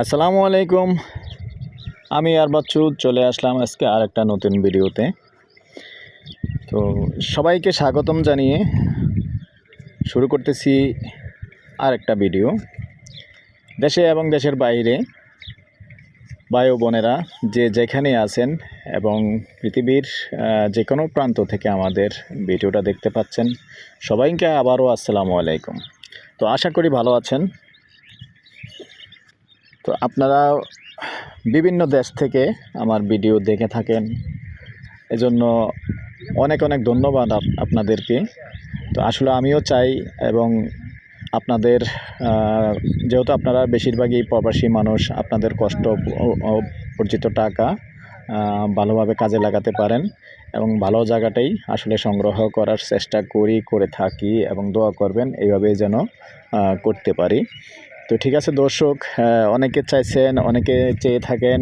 আসসালামু আলাইকুম। আমি আর বাচ্চু চলে আসলাম আজকে আরেকটা নতুন ভিডিওতে। তো সবাইকে স্বাগতম জানিয়ে শুরু করতেছি আরেকটা ভিডিও। দেশে এবং দেশের বাইরে ভাই ও বোনেরা যে যেখানে আছেন এবং পৃথিবীর যে কোনো প্রান্ত থেকে আমাদের ভিডিওটা দেখতে পাচ্ছেন, সবাইকে আবারও আসসালামু আলাইকুম। তো আশা করি ভালো আছেন। তো আপনারা বিভিন্ন দেশ থেকে আমার ভিডিও দেখে থাকেন, এজন্য অনেক অনেক ধন্যবাদ আপনাদেরকে। তো আসলে আমিও চাই এবং আপনাদের যেহেতু আপনারা বেশিরভাগই প্রবাসী মানুষ, আপনাদের কষ্ট অর্জিত টাকা ভালোভাবে কাজে লাগাতে পারেন এবং ভালো জায়গাটাই আসলে সংগ্রহ করার চেষ্টা করে থাকি এবং দোয়া করবেন এইভাবে যেন করতে পারি। তো ঠিক আছে দর্শক, অনেকে চাইছেন, অনেকে চেয়ে থাকেন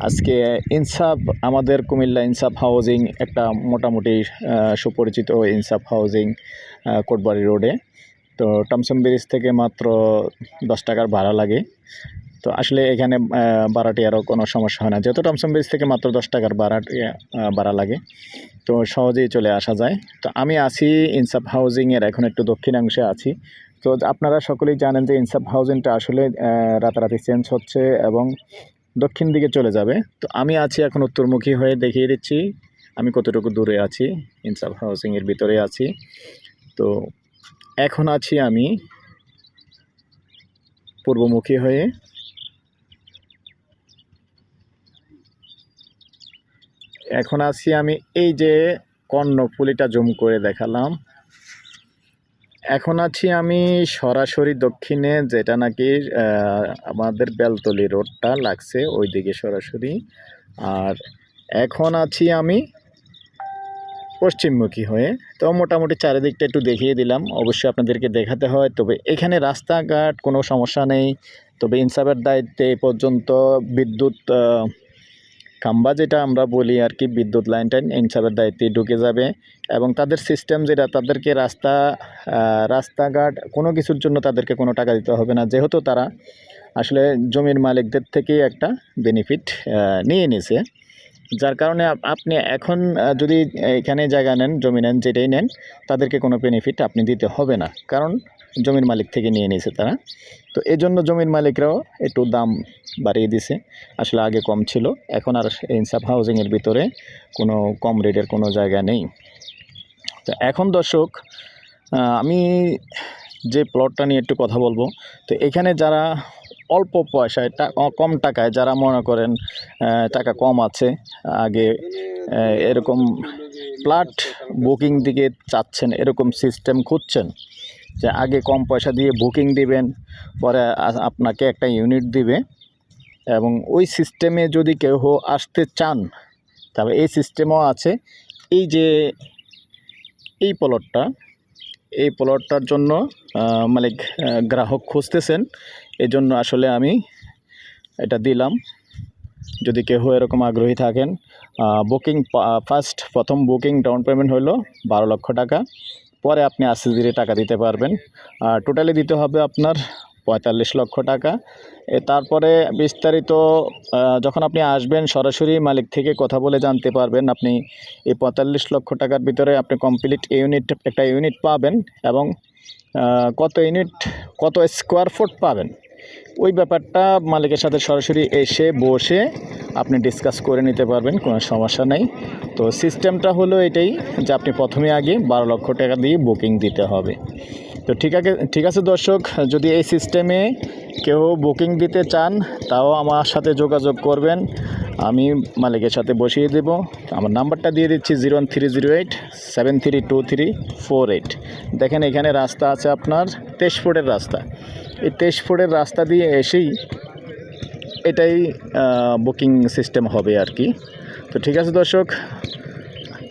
আজকে ইনসাফ, আমাদের কুমিল্লা ইনসাফ হাউজিং একটা মোটামুটি সুপরিচিত ইনসাফ হাউজিং কোটবাড়ি রোডে। তো টমসম ব্রিজ থেকে মাত্র 10 টাকার ভাড়া লাগে। তো আসলে এখানে ভাড়াটি আরও কোনো সমস্যা হয় না, যেহেতু টমসম ব্রিজ থেকে মাত্র 10 টাকার ভাড়া লাগে, তো সহজেই চলে আসা যায়। তো আমি আছি ইনসাফ হাউজিংয়ের এখন একটু দক্ষিণাংশে আছি। তো আপনারা সকলেই জানেন যে ইনসাফ হাউজিংটা আসলে রাতারাতি চেঞ্জ হচ্ছে এবং দক্ষিণ দিকে চলে যাবে। তো আমি আছি এখন উত্তরমুখী হয়ে, দেখিয়ে দিচ্ছি আমি কতটুকু দূরে আছি। ইনসাফ হাউজিংয়ের ভিতরে আছি। তো এখন আছি আমি পূর্বমুখী হয়ে। এখন আছি আমি এই যে কর্ণফুলীটা জুম করে দেখালাম। এখন আছি আমি সরাসরি দক্ষিণে, যেটা নাকি আমাদের বেলতলি রোডটা লাগছে ওই দিকে সরাসরি। আর এখন আছি আমি পশ্চিমমুখী হয়ে। তো মোটামুটি চারিদিকটা একটু দেখিয়ে দিলাম, অবশ্যই আপনাদেরকে দেখাতে হয়। তবে এখানে রাস্তাঘাট কোনো সমস্যা নেই। তবে ইনসাফের দায়িত্বে এই পর্যন্ত বিদ্যুৎ খাম্বা, যেটা আমরা বলি আর কি, বিদ্যুৎ লাইন ইনসাফের দায়িত্বে ঢুকে যাবে এবং তাদের সিস্টেম যেটা, তাদেরকে রাস্তাঘাট কোনো কিছুর জন্য তাদেরকে কোনো টাকা দিতে হবে না, যেহেতু তারা আসলে জমির মালিকদের থেকেই একটা বেনিফিট নিয়ে নিছে। যার কারণে আপনি এখন যদি এখানে জায়গা নেন, জমি নেন, যেটাই নেন, তাদেরকে কোনো বেনিফিট আপনি দিতে হবে না, কারণ জমির মালিক থেকে নিয়ে নিয়েছে তারা। তো এই জন্য জমির মালিকরাও একটু দাম বাড়িয়ে দিছে। আসলে আগে কম ছিল, এখন আর ইনসাফ হাউজিংয়ের ভিতরে কোনো কম রেটের কোনো জায়গা নেই। তো এখন দর্শক, আমি যে প্লটটা নিয়ে একটু কথা বলবো। তো এখানে যারা অল্প পয়সায় কম টাকায়, যারা মনে করেন টাকা কম আছে, আগে এরকম প্লট বুকিং দিকে চাচ্ছেন, এরকম সিস্টেম খুঁজছেন যে আগে কম পয়সা দিয়ে বুকিং দিবেন, পরে আপনাকে একটা ইউনিট দিবে, এবং ওই সিস্টেমে যদি কেউ আসতে চান তবে এই সিস্টেমও আছে। এই যে এই প্লটটার জন্য মালিক গ্রাহক খুঁজতেছেন, এই জন্য আসলে আমি এটা দিলাম। যদি কেউ এরকম আগ্রহী থাকেন, প্রথম বুকিং ডাউন পেমেন্ট হলো 12 লক্ষ টাকা, পরে আপনি আস্তে ধীরে টাকা দিতে পারবেন। টোটালি দিতে হবে আপনার 45 লক্ষ টাকা। তারপরে বিস্তারিত যখন আপনি আসবেন, সরাসরি মালিক থেকে কথা বলে জানতে পারবেন। আপনি এই 45 লক্ষ টাকার ভিতরে আপনি কমপ্লিট একটা ইউনিট পাবেন এবং কত স্কোয়ার ফুট পাবেন, ওই ব্যাপারটা মালিকের সাথে সরাসরি এসে বসে আপনি ডিসকাস করে নিতে পারবেন, কোনো সমস্যা নেই। তো সিস্টেমটা হলো এটাই যে আপনি প্রথমে আগে 12 লক্ষ টাকা দিয়ে বুকিং দিতে হবে। তো ঠিক আছে দর্শক, যদি এই সিস্টেমে কেউ বুকিং দিতে চান তাও আমার সাথে যোগাযোগ করবেন, আমি মালিকের সাথে বসিয়ে দেব। আমার নাম্বারটা দিয়ে দিচ্ছি 01308732348। দেখেন এখানে রাস্তা আছে আপনার 23 ফুটের রাস্তা। এই 23 ফুটের রাস্তা দিয়ে এসেই এটাই বুকিং সিস্টেম হবে আর কি। তো ঠিক আছে দর্শক,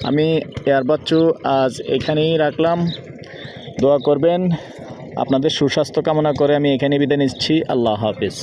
আমি এয়ার বাচ্চু আজ এখানেই রাখলাম। দোয়া করবেন, আপনাদের সুস্বাস্থ্য কামনা করে আমি এখানে বিদায় নিচ্ছি। আল্লাহ হাফিজ।